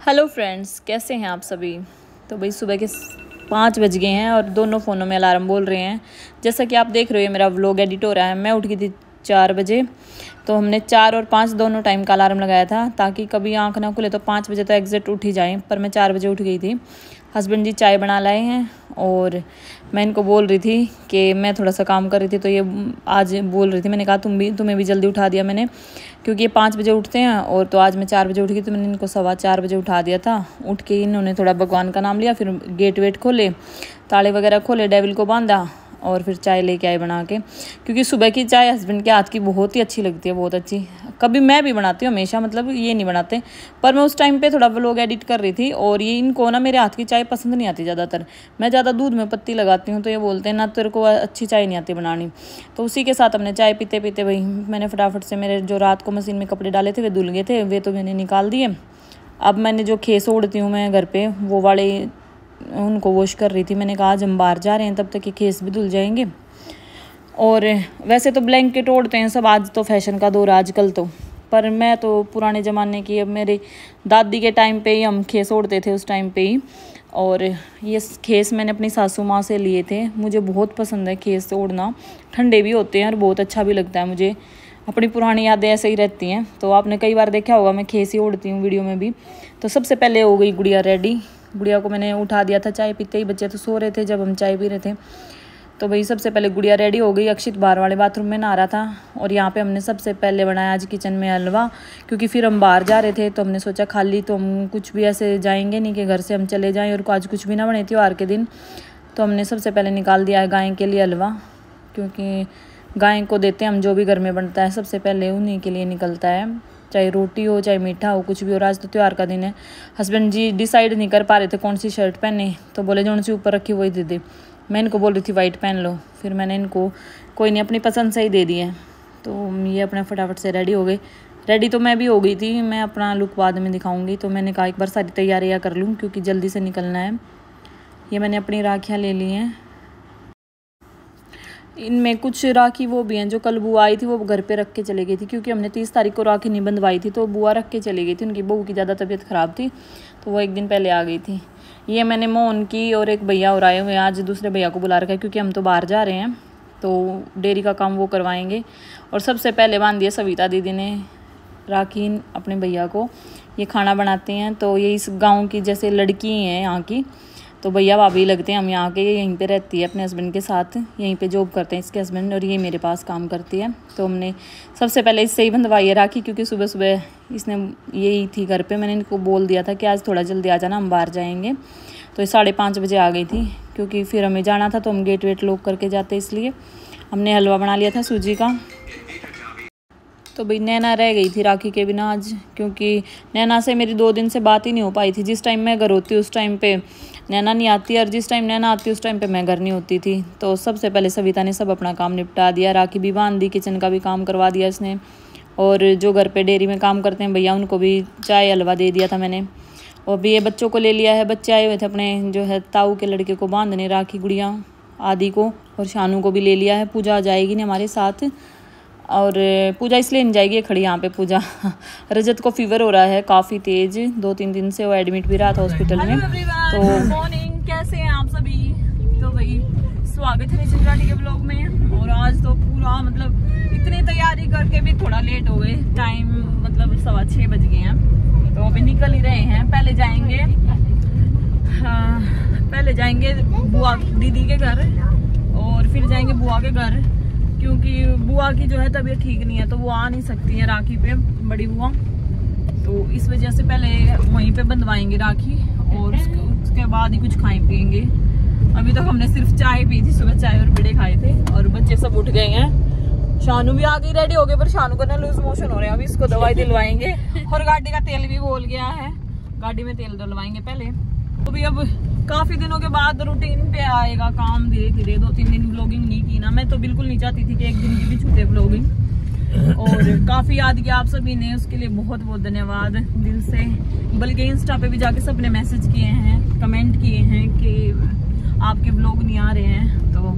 Hello friends, कैसे हैं आप सभी। तो भाई सुबह के 5 बज गए हैं और दोनों फ़ोनों में अलार्म बोल रहे हैं। जैसा कि आप देख रहे हो मेरा व्लॉग एडिट हो रहा है। मैं उठ गई थी 4 बजे, तो हमने 4 और 5 दोनों टाइम का अलार्म लगाया था ताकि कभी आंख ना खुले तो 5 बजे तो एग्जैक्ट उठ ही जाएँ। पर मैं 4 बजे उठ गई थी। हस्बैंड जी चाय बना लाए हैं और मैं इनको बोल रही थी कि मैं थोड़ा सा काम कर रही थी, तो ये आज बोल रही थी। मैंने कहा तुम्हें भी जल्दी उठा दिया मैंने, क्योंकि ये 5 बजे उठते हैं और तो आज मैं 4 बजे उठ गई, तो मैंने इनको 4:15 बजे उठा दिया था। उठ के इन्होंने थोड़ा भगवान का नाम लिया, फिर गेट वेट खोले, ताले वगैरह खोले, डेविल को बांधा और फिर चाय लेके आए बना के। क्योंकि सुबह की चाय हस्बैंड के हाथ की बहुत ही अच्छी लगती है, बहुत अच्छी। कभी मैं भी बनाती हूँ हमेशा, मतलब ये नहीं बनाते, पर मैं उस टाइम पे थोड़ा व्लॉग एडिट कर रही थी और ये इनको ना मेरे हाथ की चाय पसंद नहीं आती ज़्यादातर। मैं ज़्यादा दूध में पत्ती लगाती हूँ, तो ये बोलते हैं ना तेरे को अच्छी चाय नहीं आती बनानी। तो उसी के साथ हमने चाय पीते पीते भाई मैंने फटाफट से मेरे जो रात को मशीन में कपड़े डाले थे वे धुल गए थे, वे तो मैंने निकाल दिए। अब मैंने जो खेस ओढ़ती हूँ मैं घर पे, वो वाले उनको वॉश कर रही थी। मैंने कहा आज हम बाहर जा रहे हैं, तब तक ये खेस भी धुल जाएंगे। और वैसे तो ब्लैंकेट ओढ़ते हैं सब, आज तो फैशन का दौर आजकल तो, पर मैं तो पुराने ज़माने की, अब मेरी दादी के टाइम पे ही हम खेस ओढ़ते थे उस टाइम पे ही। और ये खेस मैंने अपनी सासू माँ से लिए थे। मुझे बहुत पसंद है खेस ओढ़ना, ठंडे भी होते हैं और बहुत अच्छा भी लगता है मुझे। अपनी पुरानी यादें ऐसे ही रहती हैं। तो आपने कई बार देखा होगा मैं खेस ही ओढ़ती हूँ वीडियो में भी। तो सबसे पहले हो गई गुड़िया रेडी। गुड़िया को मैंने उठा दिया था चाय पीते ही, बच्चे तो सो रहे थे जब हम चाय पी रहे थे। तो भाई सबसे पहले गुड़िया रेडी हो गई। अक्षित बाहर वाले बाथरूम में नहा रहा था और यहाँ पे हमने सबसे पहले बनाया आज किचन में हलवा, क्योंकि फिर हम बाहर जा रहे थे तो हमने सोचा खाली तो हम कुछ भी ऐसे जाएंगे नहीं कि घर से हम चले जाएं और आज कुछ भी ना बने त्योहार के दिन। तो हमने सबसे पहले निकाल दिया है गाय के लिए हलवा, क्योंकि गाय को देते हैं हम जो भी घर में बनता है सबसे पहले उन्हीं के लिए निकलता है, चाहे रोटी हो चाहे मीठा हो कुछ भी। और आज तो त्यौहार का दिन है। हस्बैंड जी डिसाइड नहीं कर पा रहे थे कौन सी शर्ट पहने, तो बोले जो सी ऊपर रखी वही दे दे। मैं इनको बोल रही थी वाइट पहन लो, फिर मैंने इनको कोई नहीं अपनी पसंद से ही दे दिए। तो ये अपने फटाफट से रेडी हो गए। रेडी तो मैं भी हो गई थी, मैं अपना लुक बाद में दिखाऊंगी। तो मैंने कहा एक बार सारी तैयारियां कर लूँ क्योंकि जल्दी से निकलना है। ये मैंने अपनी राखियाँ ले ली हैं। इनमें कुछ राखी वो भी हैं जो कल बुआ आई थी, वो घर पे रख के चली गई थी, क्योंकि हमने 30 तारीख को राखी नहीं बंधवाई थी, तो बुआ रख के चली गई थी। उनकी बहू की ज़्यादा तबीयत ख़राब थी, तो वो एक दिन पहले आ गई थी। ये मैंने मोहन की और एक भैया और आए हुए हैं, आज दूसरे भैया को बुला रखा है क्योंकि हम तो बाहर जा रहे हैं, तो डेयरी का काम वो करवाएंगे। और सबसे पहले बांध दिया सविता दीदी ने राखी अपने भैया को। ये खाना बनाते हैं, तो ये इस गाँव की जैसे लड़की हैं यहाँ की, तो भैया भाभी लगते हैं हम यहाँ के। यहीं पे रहती है अपने हस्बैंड के साथ, यहीं पे जॉब करते हैं इसके हस्बैंड, और ये मेरे पास काम करती है। तो हमने सबसे पहले इससे ही बंधवाई है राखी, क्योंकि सुबह सुबह इसने यही थी घर पे। मैंने इनको बोल दिया था कि आज थोड़ा जल्दी आ जाना, हम बाहर जाएंगे। तो ये 5:30 बजे आ गई थी, क्योंकि फिर हमें जाना था तो हम गेट वेट लॉक करके जाते, इसलिए हमने हलवा बना लिया था सूजी का। तो भाई नैना रह गई थी राखी के बिना आज, क्योंकि नैना से मेरी 2 दिन से बात ही नहीं हो पाई थी। जिस टाइम मैं घर होती उस टाइम पे नैना नहीं आती, और जिस टाइम नैना आती उस टाइम पे मैं घर नहीं होती थी। तो सबसे पहले सविता ने सब अपना काम निपटा दिया, राखी भी बांध दी, किचन का भी काम करवा दिया इसने। और जो घर पे डेयरी में काम करते हैं भैया, उनको भी चाय हलवा दे दिया था मैंने। और भी ये बच्चों को ले लिया है, बच्चे आए हुए थे अपने जो है ताऊ के लड़के को बांधने राखी, गुड़िया आदि को, और शानू को भी ले लिया है। पूजा आ जाएगी नहीं हमारे साथ, और पूजा इसलिए नहीं जाएगी, खड़ी यहाँ पे पूजा। रजत को फीवर हो रहा है काफ़ी तेज, 2-3 दिन से वो एडमिट भी रहा था हॉस्पिटल में। तो मॉर्निंग, कैसे हैं आप सभी। तो भाई स्वागत है निश्चित राठी के ब्लॉग में। और आज तो पूरा मतलब इतनी तैयारी करके भी थोड़ा लेट हो गए, टाइम मतलब 6:15 बज गए हैं। तो अभी निकल ही रहे हैं। पहले जाएंगे बुआ दीदी के घर और फिर जाएंगे बुआ के घर, क्योंकि बुआ की जो है तबीयत ठीक नहीं है, तो वो आ नहीं सकती है राखी पे, बड़ी बुआ। तो इस वजह से पहले वहीं पे बंधवाएंगे राखी और उसके बाद ही कुछ खाएं पियेंगे। अभी तक हमने सिर्फ चाय पी थी, सुबह चाय और पेड़े खाए थे। और बच्चे सब उठ गए हैं। शानू भी आ गई रेडी हो गए, पर शानू को ना लूज मोशन हो रहे हैं, अभी इसको दवाई दिलवाएंगे। और गाड़ी का तेल भी बोल गया है, गाड़ी में तेल डलवाएंगे पहले। तो भी अब काफी दिनों के बाद रूटीन पे आएगा काम धीरे धीरे। 2-3 दिन व्लॉगिंग नहीं की ना, मैं तो बिल्कुल नहीं चाहती थी कि एक दिन की भी छूटे व्लॉगिंग। और काफी याद किया आप सभी ने, उसके लिए बहुत बहुत धन्यवाद दिल से। बल्कि इंस्टा पे भी जाके सबने मैसेज किए हैं, कमेंट किए हैं कि आपके व्लॉग नहीं आ रहे हैं, तो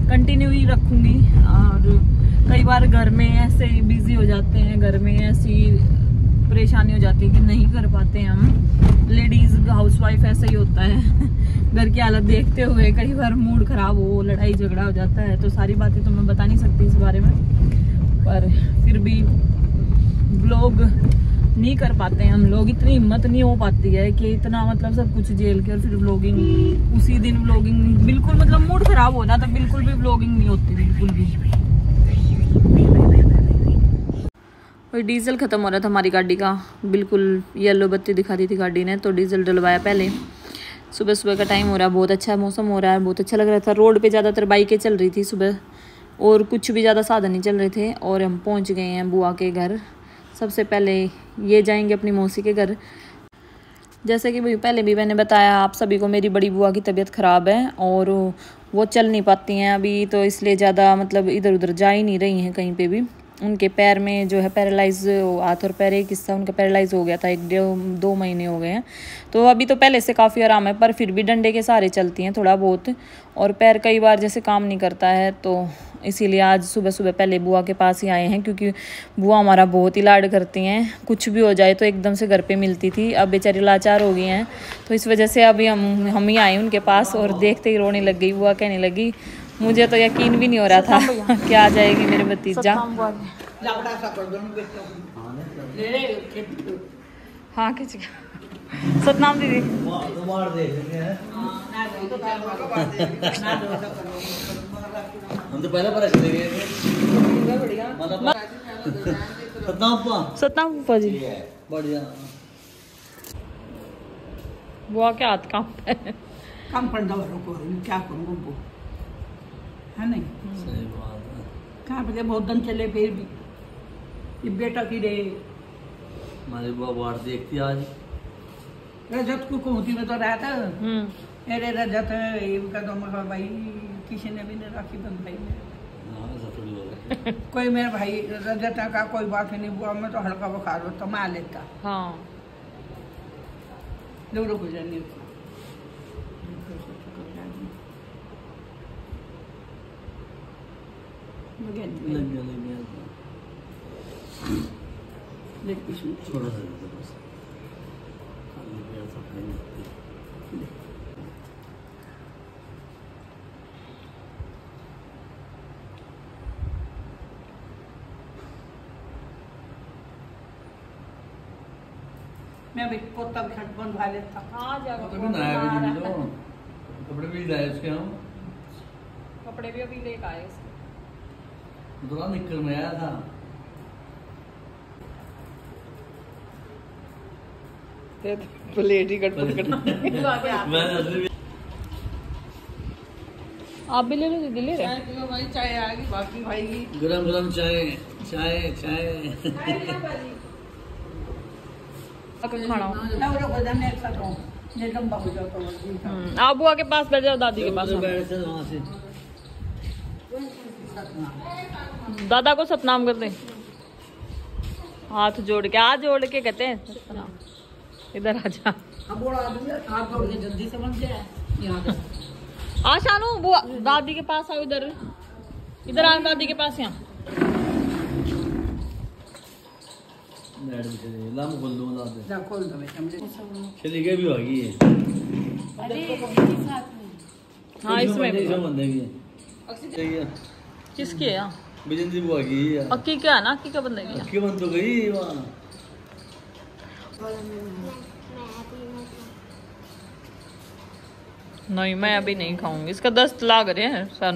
कंटिन्यू ही रखूंगी। और कई बार घर में ऐसे बिजी हो जाते हैं, घर में ऐसी परेशानी हो जाती है कि नहीं कर पाते हम। हाउसवाइफ ऐसा ही होता है घर की हालत देखते हुए कई बार मूड खराब हो, लड़ाई झगड़ा हो जाता है, तो सारी बातें तो मैं बता नहीं सकती इस बारे में, पर फिर भी व्लॉग नहीं कर पाते हैं हम लोग, इतनी हिम्मत नहीं हो पाती है कि इतना मतलब सब कुछ झेल के और फिर व्लॉगिंग उसी दिन व्लॉगिंग बिल्कुल मतलब मूड खराब हो जाता, बिल्कुल भी व्लॉगिंग नहीं होती बिल्कुल भी। और डीजल ख़त्म हो रहा था हमारी गाड़ी का, बिल्कुल येलो बत्ती दिखा दी थी गाड़ी ने, तो डीजल डलवाया पहले। सुबह सुबह का टाइम हो रहा है, बहुत अच्छा मौसम हो रहा है, बहुत अच्छा लग रहा था। रोड पे ज़्यादातर बाइकें चल रही थी सुबह और कुछ भी ज़्यादा साधन नहीं चल रहे थे। और हम पहुंच गए हैं बुआ के घर। सबसे पहले ये जाएंगे अपनी मौसी के घर। जैसे कि भाई पहले भी मैंने बताया आप सभी को, मेरी बड़ी बुआ की तबीयत ख़राब है और वो चल नहीं पाती हैं अभी, तो इसलिए ज़्यादा मतलब इधर उधर जा ही नहीं रही हैं कहीं पे भी। उनके पैर में जो है पैरालाइज, हाथ और पैर एक हिस्सा उनका पैरालाइज हो गया था, 1-2 महीने हो गए हैं। तो अभी तो पहले से काफ़ी आराम है, पर फिर भी डंडे के सहारे चलती हैं थोड़ा बहुत, और पैर कई बार जैसे काम नहीं करता है, तो इसीलिए आज सुबह सुबह पहले बुआ के पास ही आए हैं, क्योंकि बुआ हमारा बहुत ही लाड करती हैं। कुछ भी हो जाए तो एकदम से घर पे मिलती थी, अब बेचारी लाचार हो गई हैं, तो इस वजह से अभी हम ही आए उनके पास। और देखते ही रोने लग गई बुआ, कहने लगी मुझे तो यकीन भी नहीं हो रहा था कि आ जाएगी मेरे भतीजा। हाँ खिंच गया सतनाम दीदी। हम तो पहले पर चले गए सतनाम फूफा जी बढ़िया। बुआ के हाथ काम पड़ता क्या करूँ है नहीं, सही बात है। कहाँ पे बहुत दिन चले फिर भी ये बेटा की रे हमारी बुआ बाढ़ देखती आज। रजत को कोहती में तो रहा था, अरे रजत इनका तो मतलब भाई किसी ने भी नहीं राखी बंद भाई ने कोई मेरा भाई रजत का कोई बात नहीं, बुआ में तो हल्का बुखार हो तो मैं लेता। हाँ लोगों को जाने थोड़ा सा बस मैं भी पोता भी खट बंधवा लेता। हाँ कपड़े भी लाए उसके हम, कपड़े भी अभी लेकर आए दुकान निकल में आया था। प्लेट ही कट आप भी ले लो दीदी, ले रहे भाई चाय आ गई, बाकी भाई गरम गरम चाय चाय चाय खाना। तो आप बुआ के पास बैठ जाओ, दादी के पास। वहाँ से दादा को सतनाम कर दे, हाथ जोड़ के, हाथ जोड़ के कहते हैं सतनाम। इधर आ जा, जल्दी से बन जाए। आ शानू बुआ दादी के पास आओ, इधर इधर आ दादी के पास। यहाँ खोल दो बेटा, चली गई भी होगी है। हाँ इसमें बंदे की किसकी है? बिजंती बुआ की अक्की क्या है ना, अक्की का बंदे की अक्की बन तो गई वहाँ। नहीं मैं अभी नहीं खाऊंगी, इसका 10 लाग रहे हैं सर।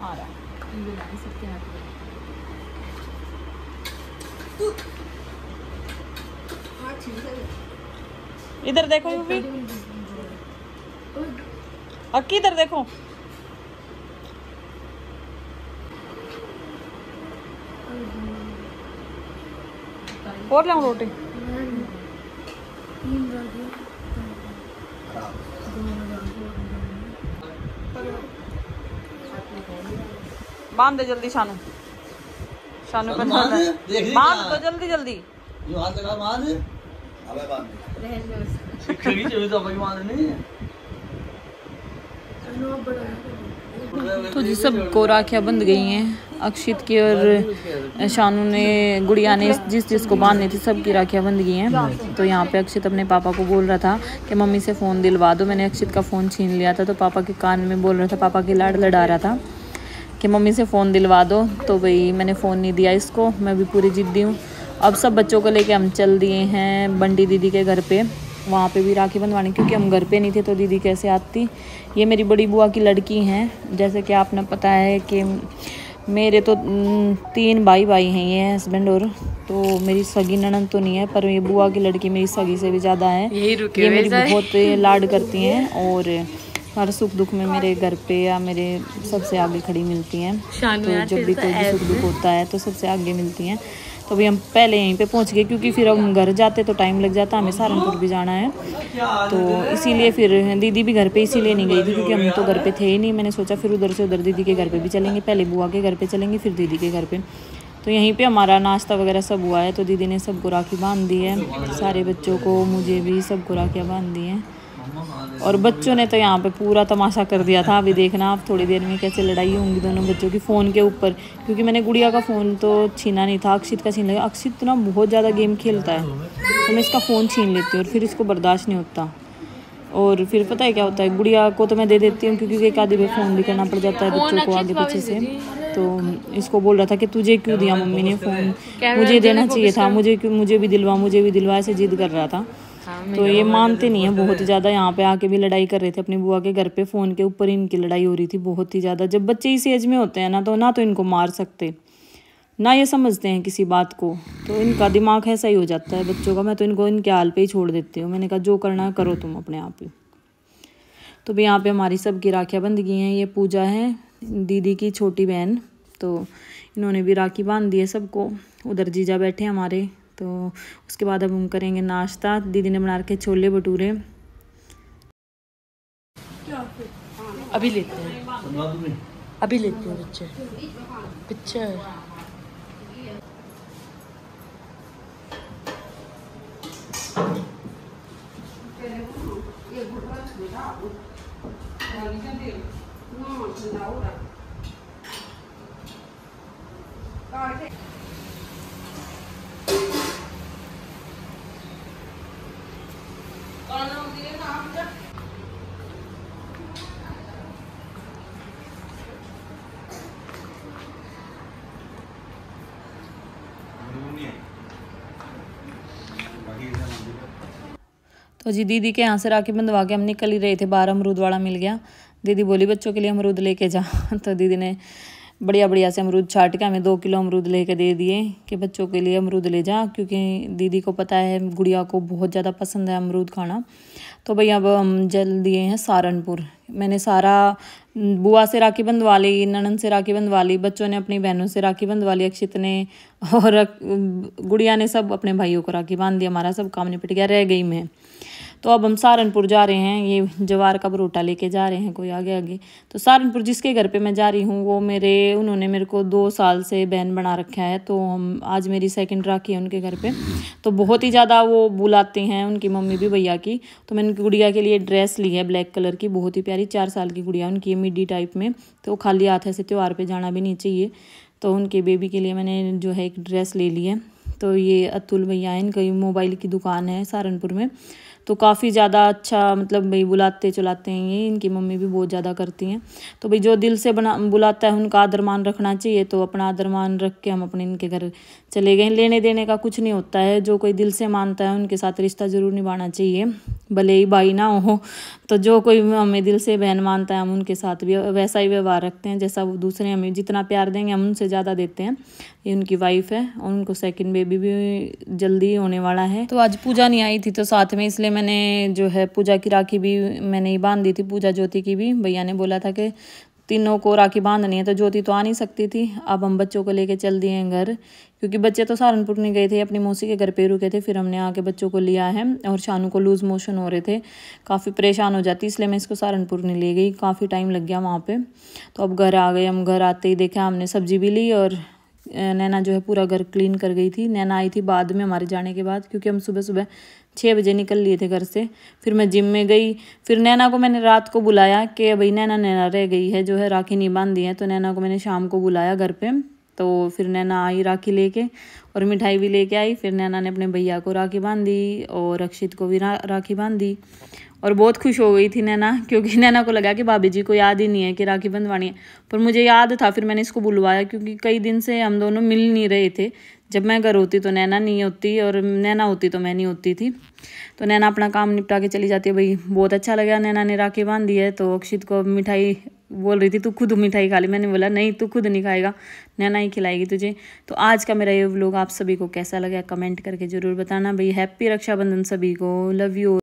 इधर देखो भी, अक्की इधर देखो। और लाऊं रोटी? बांध दे जल्दी शानू, शानू पे बांध तो जल्दी जल्दी। जो हाथ लगा बांध, अबे बांध खड़ी चाहिए तो भाई बांध नहीं। तो जी सब को राखियाँ बंध गई हैं अक्षित की और शानू ने गुड़िया ने जिस जिसको बांधनी थी सबकी राखियाँ बंध गई हैं। तो यहाँ पे अक्षित अपने पापा को बोल रहा था कि मम्मी से फ़ोन दिलवा दो। मैंने अक्षित का फ़ोन छीन लिया था तो पापा के कान में बोल रहा था, पापा की लाड़ लड़ा रहा था कि मम्मी से फ़ोन दिलवा दो। तो भाई मैंने फ़ोन नहीं दिया इसको, मैं भी पूरी ज़िद्दी हूँ। अब सब बच्चों को लेके हम चल दिए हैं बंटी दीदी के घर पे, वहाँ पे भी राखी बंधवानी, क्योंकि हम घर पे नहीं थे तो दीदी कैसे आती। ये मेरी बड़ी बुआ की लड़की हैं। जैसे कि आपने पता है कि मेरे तो 3 भाई हैं, ये हस्बैंड और, तो मेरी सगी ननद तो नहीं है, पर ये बुआ की लड़की मेरी सगी से भी ज़्यादा है। ये मेरी बहुत लाड करती हैं और हर सुख दुख में मेरे घर पे या मेरे सबसे आगे खड़ी मिलती हैं। तो जब भी कोई भी सुख दुख होता है तो सबसे आगे मिलती हैं। तो अभी हम पहले यहीं पे पहुंच गए, क्योंकि फिर हम घर जाते तो टाइम लग जाता, हमें सहारनपुर भी जाना है। तो इसीलिए फिर दीदी भी घर पे इसीलिए नहीं गई थी, क्योंकि हम तो घर पे थे ही नहीं। मैंने सोचा फिर उधर से उधर दीदी के घर पे भी चलेंगे, पहले बुआ के घर पे चलेंगे फिर दीदी के घर पे। तो यहीं पे हमारा नाश्ता वगैरह सब हुआ है। तो दीदी ने सबको राखी बांध दी है, सारे बच्चों को, मुझे भी सबको राखियाँ बांध दी हैं। और बच्चों ने तो यहाँ पे पूरा तमाशा कर दिया था। अभी देखना आप थोड़ी देर में कैसे लड़ाई होंगी दोनों बच्चों की फ़ोन के ऊपर, क्योंकि मैंने गुड़िया का फ़ोन तो छीना नहीं था, अक्षित का छीन लिया। अक्षित तो ना बहुत ज़्यादा गेम खेलता है तो मैं इसका फ़ोन छीन लेती हूँ और फिर इसको बर्दाश्त नहीं होता। और फिर पता है क्या होता है, गुड़िया को तो मैं दे देती हूँ क्योंकि एक आधे पे फ़ोन भी करना पड़ जाता है बच्चों को आगे पीछे से। तो इसको बोल रहा था कि तुझे क्यों दिया मम्मी ने फ़ोन, मुझे देना चाहिए था, मुझे भी दिलवा, ऐसे जिद कर रहा था। तो ये मानते नहीं है बहुत ज़्यादा। यहाँ पे आके भी लड़ाई कर रहे थे अपनी बुआ के घर पे, फ़ोन के ऊपर इनकी लड़ाई हो रही थी बहुत ही ज़्यादा। जब बच्चे इस एज में होते हैं ना तो इनको मार सकते, ना ये समझते हैं किसी बात को, तो इनका दिमाग ऐसा ही हो जाता है बच्चों का। मैं तो इनको इनके हाल पे ही छोड़ देती हूँ। मैंने कहा जो करना है करो तुम अपने आप ही। तो भी यहाँ पे हमारी सबकी राखियाँ बंध गई हैं। ये पूजा है दीदी की छोटी बहन, तो इन्होंने भी राखी बांध दी है सबको। उधर जीजा बैठे हमारे। तो उसके बाद अब हम करेंगे नाश्ता। दीदी ने बना रखे छोले भटूरे। अभी लेते हैं बच्चे पिक्चर। तो जी दीदी के यहाँ से राखी बंधवा के हम निकल ही रहे थे, बाहर अमरूद वाला मिल गया। दीदी बोली बच्चों के लिए अमरूद लेके जा। तो दीदी ने बढ़िया से अमरूद छाट के हमें 2 किलो अमरूद लेके दे दिए कि बच्चों के लिए अमरूद ले जा, क्योंकि दीदी को पता है गुड़िया को बहुत ज़्यादा पसंद है अमरूद खाना। तो भैया अब हम चल दिए हैं सहारनपुर। मैंने सारा बुआ से राखी बंधवा ली, ननद से राखी बंधवा ली, बच्चों ने अपनी बहनों से राखी बंधवा ली, अक्षित ने और गुड़िया ने सब अपने भाइयों को राखी बांध दिया। हमारा सब काम निपट गया, रह गई मैं। तो अब हम सहारनपुर जा रहे हैं। ये जवार का बरोटा लेके जा रहे हैं कोई आगे। तो सहारनपुर जिसके घर पे मैं जा रही हूँ वो उन्होंने मेरे को 2 साल से बहन बना रखा है। तो हम आज मेरी 2nd राखी है उनके घर पे। तो बहुत ही ज़्यादा वो बुलाते हैं, उनकी मम्मी भी भैया की। तो मैंने उनकी गुड़िया के लिए ड्रेस ली है ब्लैक कलर की, बहुत ही प्यारी, 4 साल की गुड़िया उनकी, मिडी टाइप में। तो खाली हाथ ऐसे त्यौहार पर जाना भी नहीं चाहिए। तो उनके बेबी के लिए मैंने जो है एक ड्रेस ले ली है। तो ये अतुल भैया हैं, इनकी मोबाइल की दुकान है सहारनपुर में। तो काफ़ी ज़्यादा अच्छा, मतलब भाई बुलाते चलाते हैं ये, इनकी मम्मी भी बहुत ज़्यादा करती हैं। तो भाई जो दिल से बुलाता है उनका आदर मान रखना चाहिए। तो अपना आदर मान रख के हम अपने इनके घर चले गए। लेने देने का कुछ नहीं होता है, जो कोई दिल से मानता है उनके साथ रिश्ता ज़रूर निभाना चाहिए, भले ही भाई ना हो। तो जो कोई हमें दिल से बहन मानता है हम उनके साथ भी वैसा ही व्यवहार रखते हैं जैसा वो दूसरे हमें जितना प्यार देंगे हम उनसे ज़्यादा देते हैं। ये उनकी वाइफ है और उनको 2nd बेबी भी जल्दी होने वाला है। तो आज पूजा नहीं आई थी तो साथ में, इसलिए मैंने जो है पूजा की राखी भी मैंने ही बांध दी थी, पूजा ज्योति की भी। भैया ने बोला था कि तीनों को राखी बांधनी है, तो ज्योति तो आ नहीं सकती थी। अब हम बच्चों को लेके चल दिए हैं घर, क्योंकि बच्चे तो सहारनपुर नहीं गए थे, अपनी मौसी के घर पे रुके थे। फिर हमने आके बच्चों को लिया है। और शानू को लूज़ मोशन हो रहे थे, काफ़ी परेशान हो जाती, इसलिए मैं इसको सहारनपुर नहीं ले गई, काफ़ी टाइम लग गया वहाँ पे। तो अब घर आ गए। हम घर आते ही देखा हमने सब्जी भी ली और नैना जो है पूरा घर क्लीन कर गई थी। नैना आई थी बाद में हमारे जाने के बाद, क्योंकि हम सुबह सुबह 6 बजे निकल लिए थे घर से। फिर मैं जिम में गई, फिर नैना को मैंने रात को बुलाया कि भाई नैना रह गई है, जो है राखी नहीं बांधी है, तो नैना को मैंने शाम को बुलाया घर पे। तो फिर नैना आई राखी लेके और मिठाई भी लेके आई। फिर नैना ने अपने भैया को राखी बांधी और अक्षित को भी राखी बांधी और बहुत खुश हो गई थी नैना, क्योंकि नैना को लगा कि भाभी जी को याद ही नहीं है कि राखी बंधवानी है। पर मुझे याद था, फिर मैंने इसको बुलवाया, क्योंकि कई दिन से हम दोनों मिल नहीं रहे थे। जब मैं घर होती तो नैना नहीं होती और नैना होती तो मैं नहीं होती थी। तो नैना अपना काम निपटा के चली जाती है। भाई बहुत अच्छा लगा, नैना ने राखी बांधी है। तो अक्षित को मिठाई बोल रही थी तू खुद मिठाई खा ली। मैंने बोला नहीं, तू खुद नहीं खाएगा, नैना ही खिलाएगी तुझे। तो आज का मेरा ये व्लॉग आप सभी को कैसा लगा कमेंट करके ज़रूर बताना। भाई हैप्पी रक्षाबंधन सभी को, लव यू।